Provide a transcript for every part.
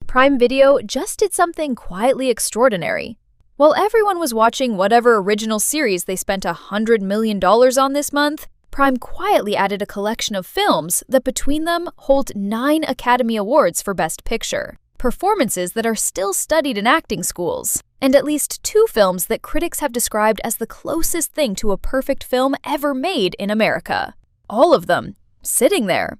Prime Video just did something quietly extraordinary. While everyone was watching whatever original series they spent $100 million on this month, Prime quietly added a collection of films that between them hold 9 Academy Awards for Best Picture, performances that are still studied in acting schools, and at least 2 films that critics have described as the closest thing to a perfect film ever made in America. All of them sitting there,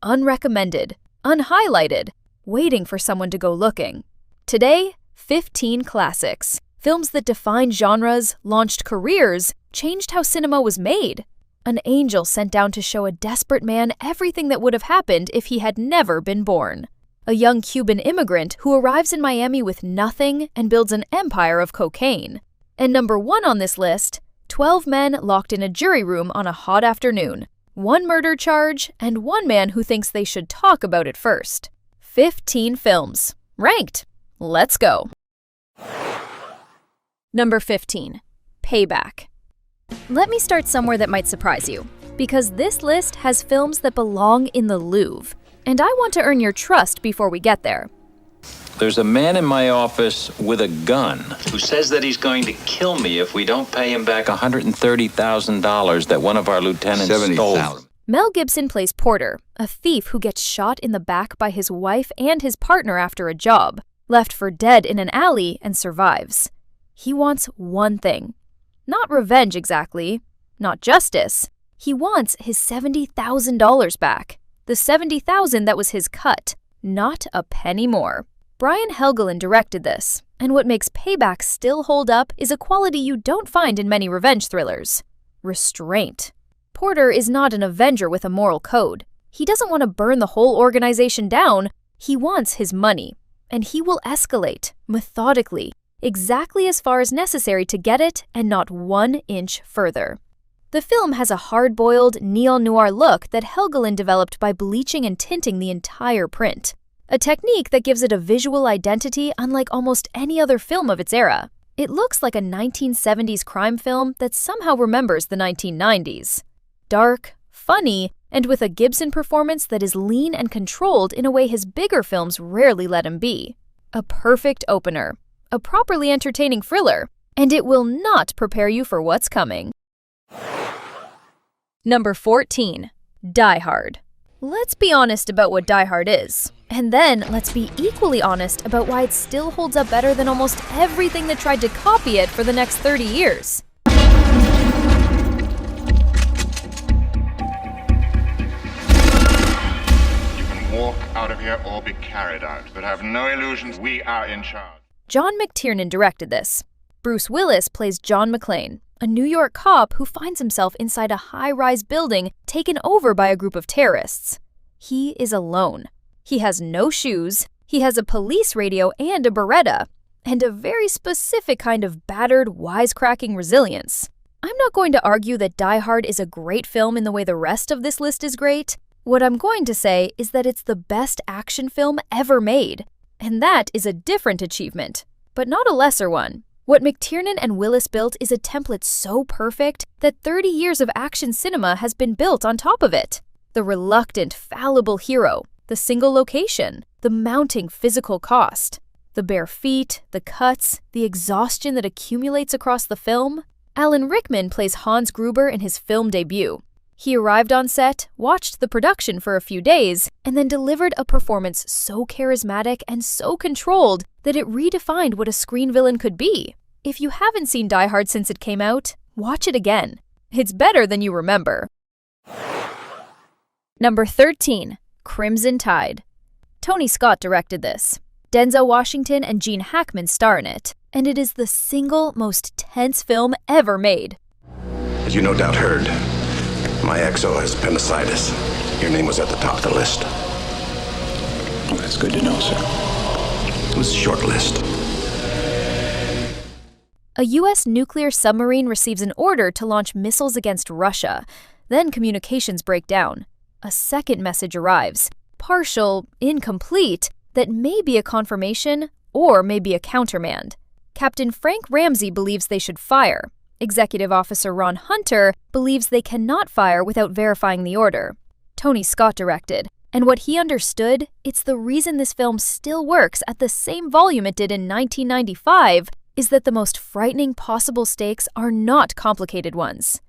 unrecommended, unhighlighted, waiting for someone to go looking. Today, 15 classics. Films that defined genres, launched careers, changed how cinema was made. An angel sent down to show a desperate man everything that would have happened if he had never been born. A young Cuban immigrant who arrives in Miami with nothing and builds an empire of cocaine. And number 1 on this list, 12 men locked in a jury room on a hot afternoon. 1 murder charge, and 1 man who thinks they should talk about it first. 15 films. Ranked. Let's go. Number 15. Payback. Let me start somewhere that might surprise you, because this list has films that belong in the Louvre, and I want to earn your trust before we get there. There's a man in my office with a gun who says that he's going to kill me if we don't pay him back $130,000 that one of our lieutenants stole. Mel Gibson plays Porter, a thief who gets shot in the back by his wife and his partner after a job, left for dead in an alley, and survives. He wants one thing. Not revenge exactly, not justice. He wants his $70,000 back. The $70,000 that was his cut, not a penny more. Brian Helgeland directed this, and what makes Payback still hold up is a quality you don't find in many revenge thrillers: restraint. Porter is not an avenger with a moral code. He doesn't want to burn the whole organization down. He wants his money, and he will escalate, methodically, exactly as far as necessary to get it and not 1 inch further. The film has a hard-boiled, neon-noir look that Helgeland developed by bleaching and tinting the entire print, a technique that gives it a visual identity unlike almost any other film of its era. It looks like a 1970s crime film that somehow remembers the 1990s. Dark, funny, and with a Gibson performance that is lean and controlled in a way his bigger films rarely let him be. A perfect opener. A properly entertaining thriller, and it will not prepare you for what's coming. Number 14. Die Hard. Let's be honest about what Die Hard is, and then let's be equally honest about why it still holds up better than almost everything that tried to copy it for the next 30 years. You can walk out of here or be carried out, but have no illusions. We are in charge. John McTiernan directed this. Bruce Willis plays John McClane, a New York cop who finds himself inside a high-rise building taken over by a group of terrorists. He is alone. He has no shoes, he has a police radio and a Beretta, and a very specific kind of battered, wisecracking resilience. I'm not going to argue that Die Hard is a great film in the way the rest of this list is great. What I'm going to say is that it's the best action film ever made. And that is a different achievement, but not a lesser one. What McTiernan and Willis built is a template so perfect that 30 years of action cinema has been built on top of it. The reluctant, fallible hero, the single location, the mounting physical cost, the bare feet, the cuts, the exhaustion that accumulates across the film. Alan Rickman plays Hans Gruber in his film debut. He arrived on set, watched the production for a few days, and then delivered a performance so charismatic and so controlled that it redefined what a screen villain could be. If you haven't seen Die Hard since it came out, watch it again. It's better than you remember. Number 13. Crimson Tide. Tony Scott directed this. Denzel Washington and Gene Hackman star in it, and it is the single most tense film ever made. As you no doubt heard, my XO has appendicitis. Your name was at the top of the list. Well, that's good to know, sir. It was a short list. A U.S. nuclear submarine receives an order to launch missiles against Russia. Then communications break down. A second message arrives, partial, incomplete, that may be a confirmation or may be a countermand. Captain Frank Ramsey believes they should fire. Executive Officer Ron Hunter believes they cannot fire without verifying the order. Tony Scott directed. And what he understood, it's the reason this film still works at the same volume it did in 1995, is that the most frightening possible stakes are not complicated ones.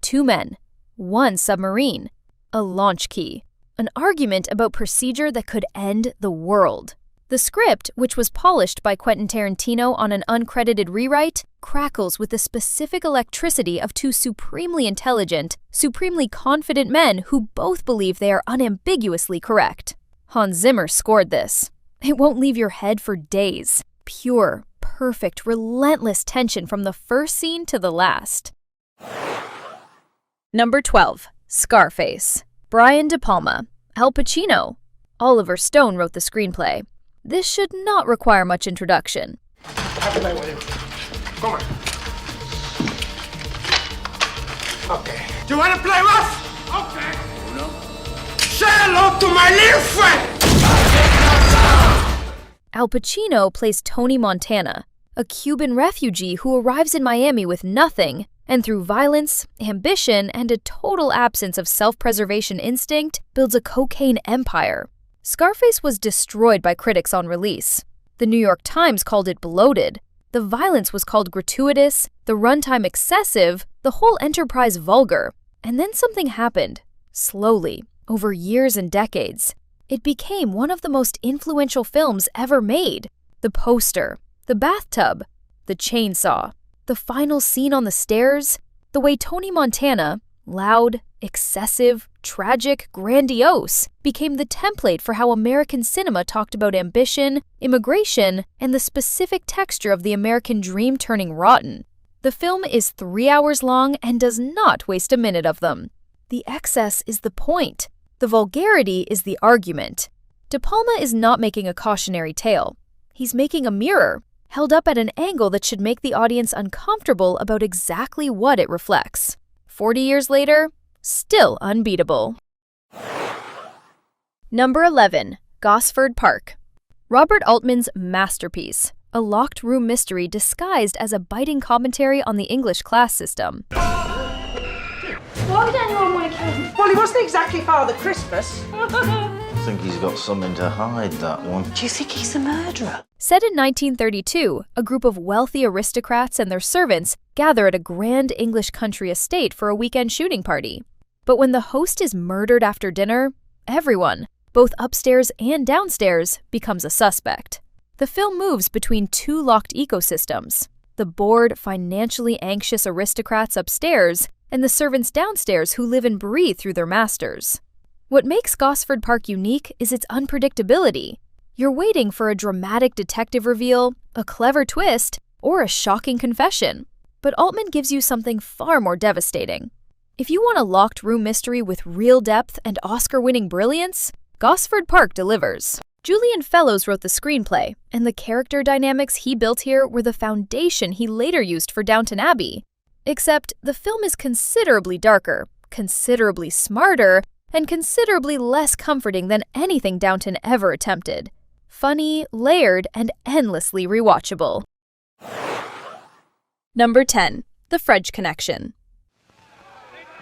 2 men, 1 submarine, a launch key, an argument about procedure that could end the world. The script, which was polished by Quentin Tarantino on an uncredited rewrite, crackles with the specific electricity of 2 supremely intelligent, supremely confident men who both believe they are unambiguously correct. Hans Zimmer scored this. It won't leave your head for days. Pure, perfect, relentless tension from the first scene to the last. Number 12. Scarface. Brian De Palma. Al Pacino. Oliver Stone wrote the screenplay. This should not require much introduction. Have to play with him. Come on. Okay. Do you want to play rough? Okay. No. Say hello to my little friend! Al Pacino plays Tony Montana, a Cuban refugee who arrives in Miami with nothing, and through violence, ambition, and a total absence of self-preservation instinct, builds a cocaine empire. Scarface was destroyed by critics on release. The New York Times called it bloated. The violence was called gratuitous, the runtime excessive, the whole enterprise vulgar. And then something happened. Slowly, over years and decades. It became one of the most influential films ever made. The poster, the bathtub, the chainsaw, the final scene on the stairs, the way Tony Montana, loud, excessive, tragic, grandiose, became the template for how American cinema talked about ambition, immigration, and the specific texture of the American dream turning rotten. The film is 3 hours long and does not waste a minute of them. The excess is the point. The vulgarity is the argument. De Palma is not making a cautionary tale. He's making a mirror, held up at an angle that should make the audience uncomfortable about exactly what it reflects. 40 years later, still unbeatable. Number 11. Gosford Park. Robert Altman's masterpiece, a locked room mystery disguised as a biting commentary on the English class system. Why would anyone want to kill him? Well, he wasn't exactly Father Christmas. I think he's got something to hide, that one. Do you think he's a murderer? Set in 1932, a group of wealthy aristocrats and their servants gather at a grand English country estate for a weekend shooting party. But when the host is murdered after dinner, everyone, both upstairs and downstairs, becomes a suspect. The film moves between 2 locked ecosystems, the bored, financially anxious aristocrats upstairs and the servants downstairs who live and breathe through their masters. What makes Gosford Park unique is its unpredictability. You're waiting for a dramatic detective reveal, a clever twist, or a shocking confession. But Altman gives you something far more devastating. If you want a locked room mystery with real depth and Oscar-winning brilliance, Gosford Park delivers. Julian Fellowes wrote the screenplay, and the character dynamics he built here were the foundation he later used for Downton Abbey. Except the film is considerably darker, considerably smarter, and considerably less comforting than anything Downton ever attempted. Funny, layered, and endlessly rewatchable. Number 10. The French Connection.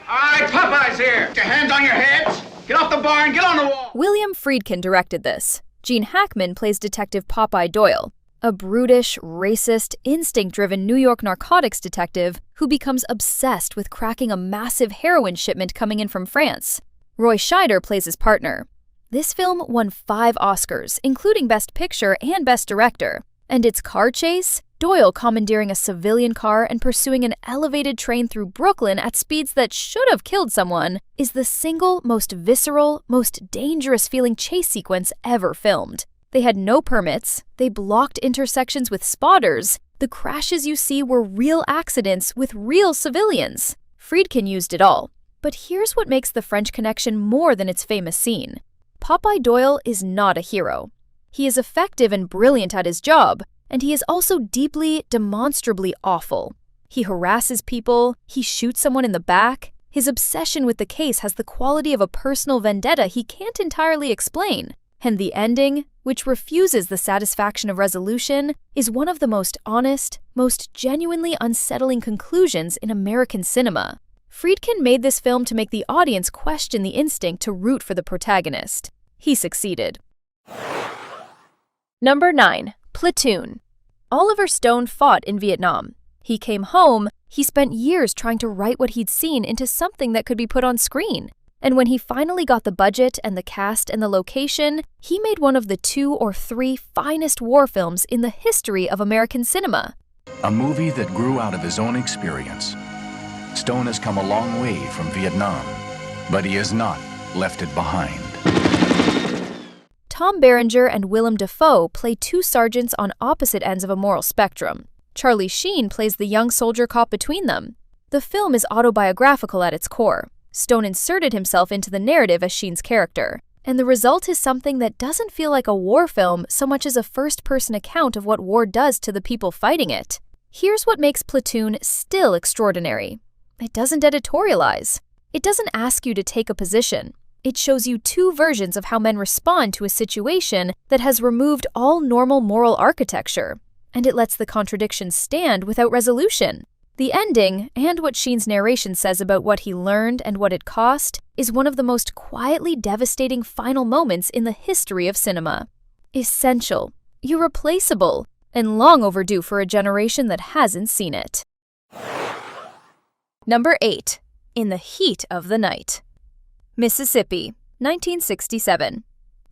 All right, Popeye's here. Get your hands on your heads. Get off the bar and get on the wall. William Friedkin directed this. Gene Hackman plays Detective Popeye Doyle, a brutish, racist, instinct-driven New York narcotics detective who becomes obsessed with cracking a massive heroin shipment coming in from France. Roy Scheider plays his partner. This film won 5 Oscars, including Best Picture and Best Director. And its car chase, Doyle commandeering a civilian car and pursuing an elevated train through Brooklyn at speeds that should have killed someone, is the single most visceral, most dangerous-feeling chase sequence ever filmed. They had no permits, they blocked intersections with spotters, the crashes you see were real accidents with real civilians. Friedkin used it all. But here's what makes The French Connection more than its famous scene. Popeye Doyle is not a hero. He is effective and brilliant at his job, and he is also deeply, demonstrably awful. He harasses people, he shoots someone in the back. His obsession with the case has the quality of a personal vendetta he can't entirely explain. And the ending, which refuses the satisfaction of resolution, is one of the most honest, most genuinely unsettling conclusions in American cinema. Friedkin made this film to make the audience question the instinct to root for the protagonist. He succeeded. Number 9. Platoon. Oliver Stone fought in Vietnam. He came home, he spent years trying to write what he'd seen into something that could be put on screen. And when he finally got the budget and the cast and the location, he made one of the 2 or 3 finest war films in the history of American cinema. A movie that grew out of his own experience. Stone has come a long way from Vietnam, but he has not left it behind. Tom Berenger and Willem Dafoe play 2 sergeants on opposite ends of a moral spectrum. Charlie Sheen plays the young soldier cop between them. The film is autobiographical at its core. Stone inserted himself into the narrative as Sheen's character, and the result is something that doesn't feel like a war film so much as a first-person account of what war does to the people fighting it. Here's what makes Platoon still extraordinary. It doesn't editorialize. It doesn't ask you to take a position. It shows you 2 versions of how men respond to a situation that has removed all normal moral architecture, and it lets the contradictions stand without resolution. The ending, and what Sheen's narration says about what he learned and what it cost, is one of the most quietly devastating final moments in the history of cinema. Essential, irreplaceable, and long overdue for a generation that hasn't seen it. Number 8. In the Heat of the Night. Mississippi, 1967.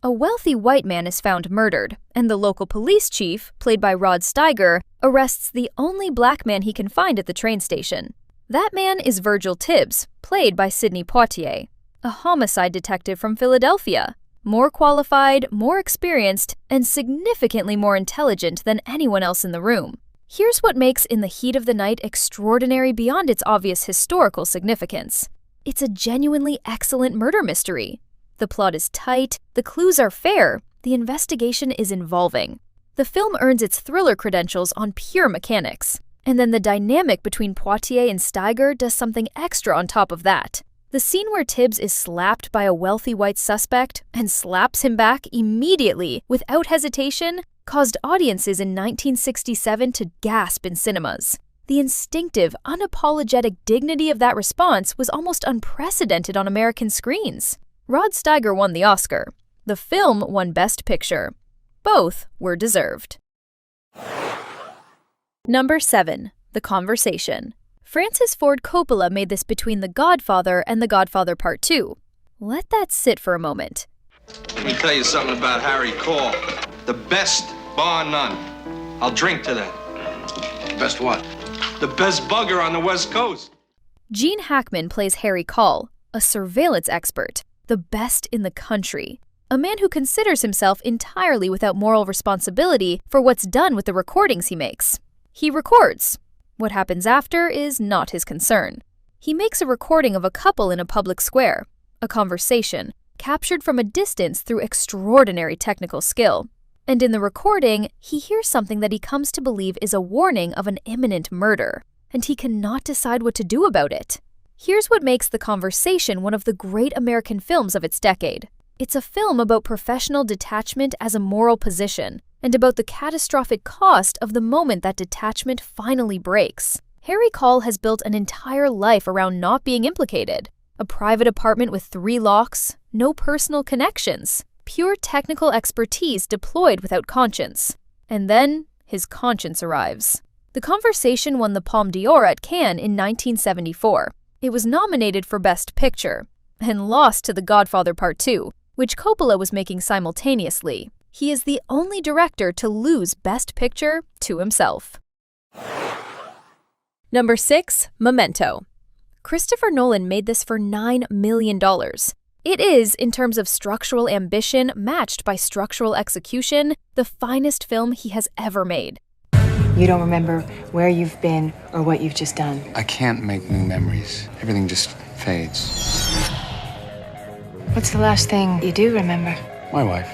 A wealthy white man is found murdered, and the local police chief, played by Rod Steiger, arrests the only black man he can find at the train station. That man is Virgil Tibbs, played by Sidney Poitier, a homicide detective from Philadelphia, more qualified, more experienced, and significantly more intelligent than anyone else in the room. Here's what makes In the Heat of the Night extraordinary beyond its obvious historical significance. It's a genuinely excellent murder mystery. The plot is tight, the clues are fair, the investigation is involving. The film earns its thriller credentials on pure mechanics. And then the dynamic between Poitier and Steiger does something extra on top of that. The scene where Tibbs is slapped by a wealthy white suspect and slaps him back immediately, without hesitation, caused audiences in 1967 to gasp in cinemas. The instinctive, unapologetic dignity of that response was almost unprecedented on American screens. Rod Steiger won the Oscar. The film won Best Picture. Both were deserved. Number 7. The Conversation. Francis Ford Coppola made this between The Godfather and The Godfather Part 2. Let that sit for a moment. Let me tell you something about Harry Caul. The best, bar none. I'll drink to that. Best what? The best bugger on the West Coast. Gene Hackman plays Harry Caul, a surveillance expert, the best in the country. A man who considers himself entirely without moral responsibility for what's done with the recordings he makes. He records. What happens after is not his concern. He makes a recording of a couple in a public square, a conversation, captured from a distance through extraordinary technical skill. And in the recording, he hears something that he comes to believe is a warning of an imminent murder, and he cannot decide what to do about it. Here's what makes The Conversation one of the great American films of its decade. It's a film about professional detachment as a moral position, and about the catastrophic cost of the moment that detachment finally breaks. Harry Caul has built an entire life around not being implicated. A private apartment with 3 locks, no personal connections, pure technical expertise deployed without conscience. And then, his conscience arrives. The Conversation won the Palme d'Or at Cannes in 1974. It was nominated for Best Picture, and lost to The Godfather Part 2, which Coppola was making simultaneously. He is the only director to lose Best Picture to himself. Number 6. Memento. Christopher Nolan made this for $9 million. It is, in terms of structural ambition matched by structural execution, the finest film he has ever made. You don't remember where you've been or what you've just done. I can't make new memories. Everything just fades. What's the last thing you do remember? My wife.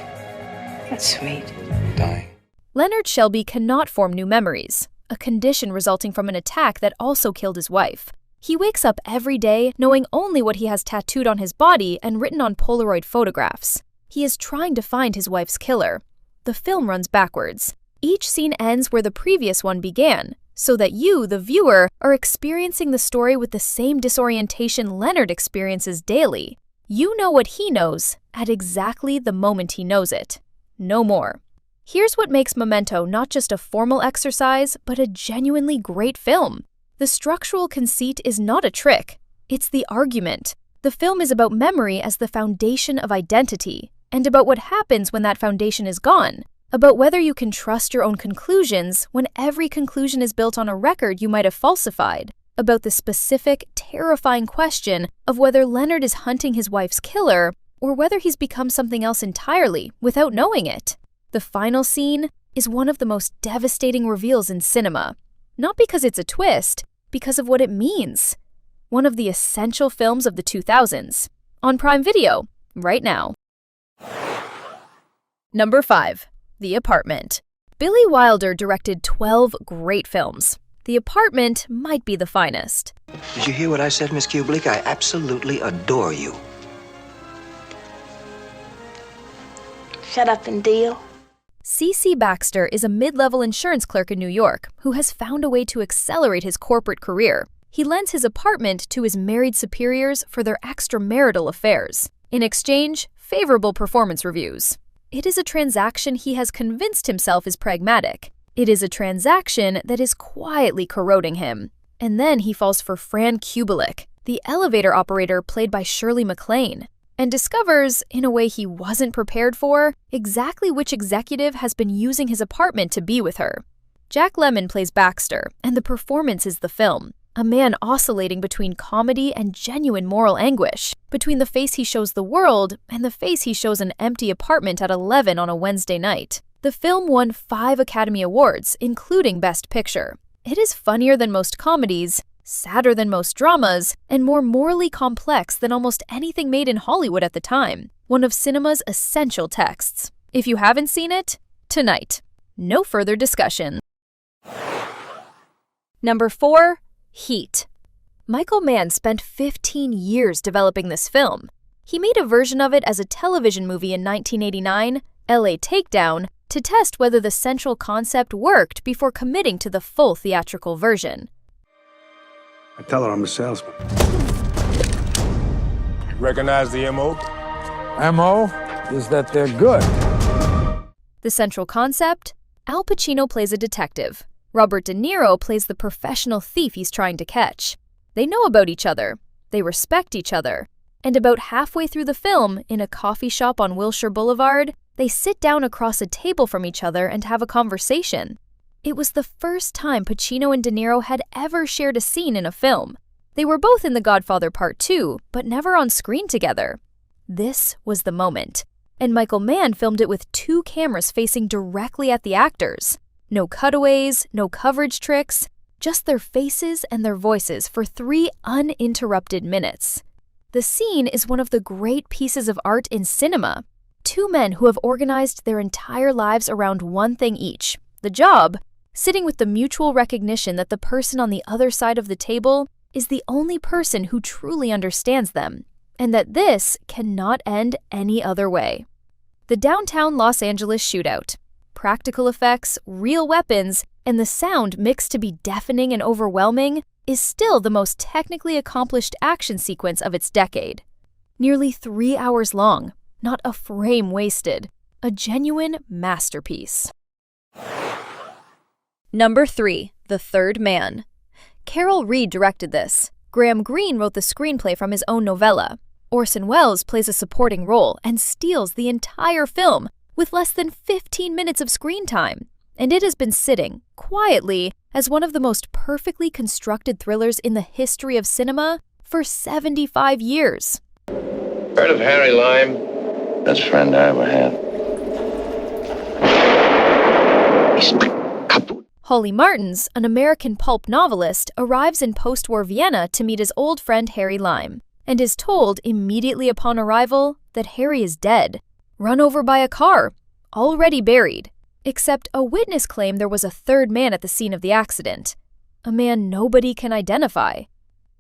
That's sweet. Dying. Leonard Shelby cannot form new memories, a condition resulting from an attack that also killed his wife. He wakes up every day knowing only what he has tattooed on his body and written on Polaroid photographs. He is trying to find his wife's killer. The film runs backwards. Each scene ends where the previous one began, so that you, the viewer, are experiencing the story with the same disorientation Leonard experiences daily. You know what he knows at exactly the moment he knows it. No more. Here's what makes Memento not just a formal exercise, but a genuinely great film. The structural conceit is not a trick. It's the argument. The film is about memory as the foundation of identity, and about what happens when that foundation is gone, about whether you can trust your own conclusions when every conclusion is built on a record you might have falsified, about the specific, terrifying question of whether Leonard is hunting his wife's killer or whether he's become something else entirely without knowing it. The final scene is one of the most devastating reveals in cinema, not because it's a twist, because of what it means. One of the essential films of the 2000s, on Prime Video, right now. Number 5. The Apartment. Billy Wilder directed 12 great films. The Apartment might be the finest. Did you hear what I said, Miss Kubelik? I absolutely adore you. Shut up and deal. C.C. Baxter is a mid-level insurance clerk in New York who has found a way to accelerate his corporate career. He lends his apartment to his married superiors for their extramarital affairs. In exchange, favorable performance reviews. It is a transaction he has convinced himself is pragmatic. It is a transaction that is quietly corroding him. And then he falls for Fran Kubelik, the elevator operator played by Shirley MacLaine, and discovers, in a way he wasn't prepared for, exactly which executive has been using his apartment to be with her. Jack Lemmon plays Baxter, and the performance is the film. A man oscillating between comedy and genuine moral anguish, between the face he shows the world and the face he shows an empty apartment at 11 on a Wednesday night. The film won 5 Academy Awards, including Best Picture. It is funnier than most comedies, sadder than most dramas, and more morally complex than almost anything made in Hollywood at the time. One of cinema's essential texts. If you haven't seen it, tonight. No further discussion. Number 4. Heat. Michael Mann spent 15 years developing this film. He made a version of it as a television movie in 1989, LA Takedown, to test whether the central concept worked before committing to the full theatrical version. I tell her I'm a salesman. Recognize the MO? MO is that they're good. The central concept? Al Pacino plays a detective. Robert De Niro plays the professional thief he's trying to catch. They know about each other. They respect each other. And about halfway through the film, in a coffee shop on Wilshire Boulevard, they sit down across a table from each other and have a conversation. It was the first time Pacino and De Niro had ever shared a scene in a film. They were both in The Godfather Part 2, but never on screen together. This was the moment. And Michael Mann filmed it with 2 cameras facing directly at the actors. No cutaways, no coverage tricks, just their faces and their voices for 3 uninterrupted minutes. The scene is one of the great pieces of art in cinema. 2 men who have organized their entire lives around one thing each, the job, sitting with the mutual recognition that the person on the other side of the table is the only person who truly understands them, and that this cannot end any other way. The downtown Los Angeles shootout. Practical effects, real weapons, and the sound mixed to be deafening and overwhelming is still the most technically accomplished action sequence of its decade. Nearly 3 hours long, not a frame wasted. A genuine masterpiece. Number 3. The Third Man. Carol Reed directed this. Graham Greene wrote the screenplay from his own novella. Orson Welles plays a supporting role and steals the entire film with less than 15 minutes of screen time. And it has been sitting, quietly, as one of the most perfectly constructed thrillers in the history of cinema for 75 years. Heard of Harry Lime? Best friend I ever had. He's kaput. Holly Martins, an American pulp novelist, arrives in post-war Vienna to meet his old friend Harry Lime, and is told immediately upon arrival that Harry is dead, run over by a car, already buried. Except a witness claimed there was a third man at the scene of the accident, a man nobody can identify.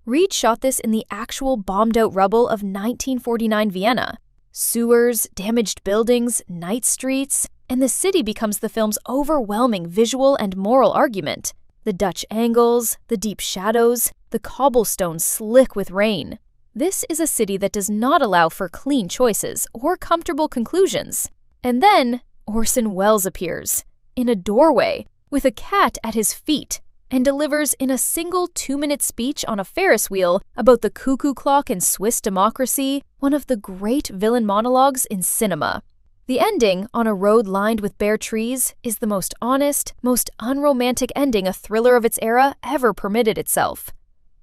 Reed shot this in the actual bombed-out rubble of 1949 Vienna. Sewers, damaged buildings, night streets, and the city becomes the film's overwhelming visual and moral argument. The Dutch angles, the deep shadows, the cobblestones slick with rain. This is a city that does not allow for clean choices or comfortable conclusions. And then Orson Welles appears, in a doorway, with a cat at his feet, and delivers in a single 2-minute speech on a Ferris wheel about the cuckoo clock and Swiss democracy, one of the great villain monologues in cinema. The ending, on a road lined with bare trees, is the most honest, most unromantic ending a thriller of its era ever permitted itself.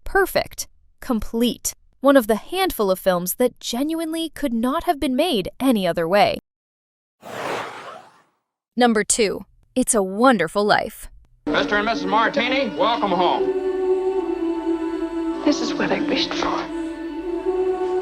Perfect. Complete. One of the handful of films that genuinely could not have been made any other way. Number 2. It's a Wonderful Life. Mr. and Mrs. Martini, welcome home. This is what I wished for.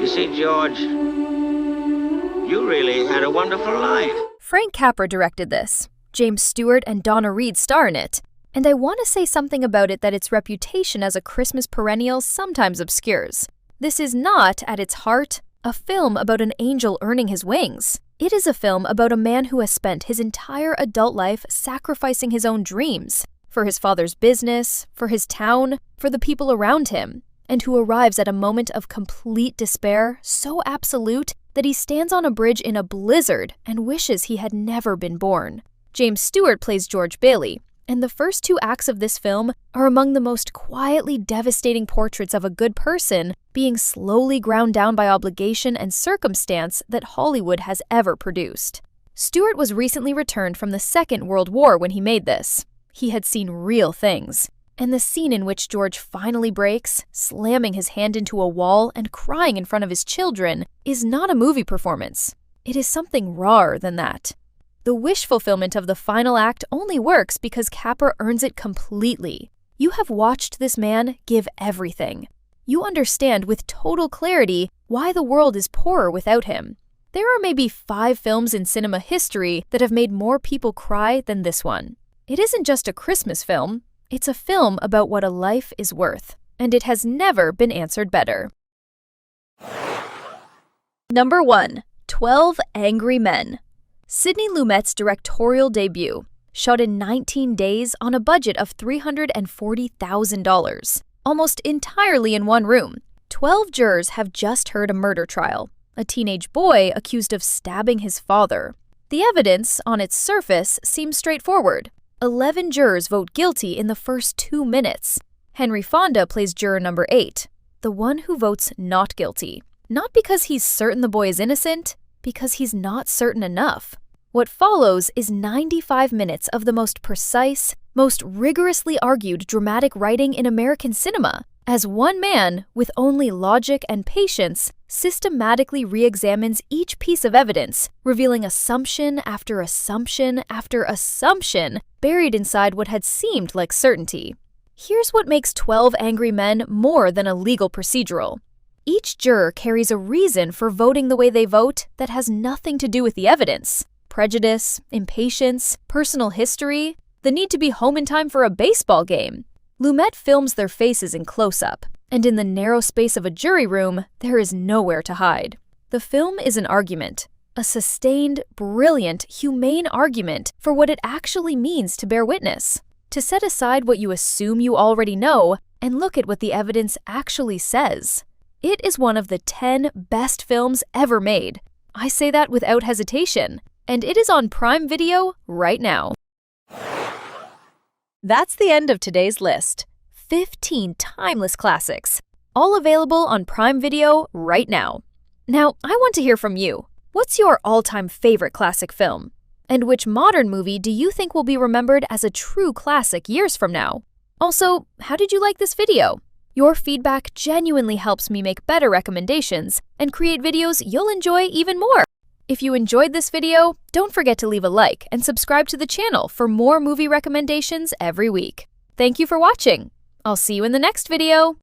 You see, George, you really had a wonderful life. Frank Capra directed this. James Stewart and Donna Reed star in it. And I want to say something about it that its reputation as a Christmas perennial sometimes obscures. This is not, at its heart, a film about an angel earning his wings. It is a film about a man who has spent his entire adult life sacrificing his own dreams, for his father's business, for his town, for the people around him, and who arrives at a moment of complete despair so absolute that he stands on a bridge in a blizzard and wishes he had never been born. James Stewart plays George Bailey, and the first 2 acts of this film are among the most quietly devastating portraits of a good person being slowly ground down by obligation and circumstance that Hollywood has ever produced. Stewart was recently returned from the Second World War when he made this. He had seen real things, and the scene in which George finally breaks, slamming his hand into a wall and crying in front of his children, is not a movie performance. It is something rawer than that. The wish fulfillment of the final act only works because Capra earns it completely. You have watched this man give everything. You understand with total clarity why the world is poorer without him. There are maybe 5 films in cinema history that have made more people cry than this one. It isn't just a Christmas film, it's a film about what a life is worth, and it has never been answered better. Number 1. 12 Angry Men. Sidney Lumet's directorial debut, shot in 19 days on a budget of $340,000, almost entirely in one room. 12 jurors have just heard a murder trial, a teenage boy accused of stabbing his father. The evidence, on its surface, seems straightforward. 11 jurors vote guilty in the first 2 minutes. Henry Fonda plays Juror Number 8, the one who votes not guilty. Not because he's certain the boy is innocent, because he's not certain enough. What follows is 95 minutes of the most precise, most rigorously argued dramatic writing in American cinema, as one man, with only logic and patience, systematically re-examines each piece of evidence, revealing assumption after assumption after assumption buried inside what had seemed like certainty. Here's what makes 12 Angry Men more than a legal procedural. Each juror carries a reason for voting the way they vote that has nothing to do with the evidence. Prejudice, impatience, personal history, the need to be home in time for a baseball game. Lumet films their faces in close-up, and in the narrow space of a jury room, there is nowhere to hide. The film is an argument, a sustained, brilliant, humane argument for what it actually means to bear witness, to set aside what you assume you already know and look at what the evidence actually says. It is one of the 10 best films ever made. I say that without hesitation, and it is on Prime Video right now. That's the end of today's list. 15 timeless classics, all available on Prime Video right now. Now, I want to hear from you. What's your all-time favorite classic film? And which modern movie do you think will be remembered as a true classic years from now? Also, how did you like this video? Your feedback genuinely helps me make better recommendations and create videos you'll enjoy even more. If you enjoyed this video, don't forget to leave a like and subscribe to the channel for more movie recommendations every week. Thank you for watching. I'll see you in the next video.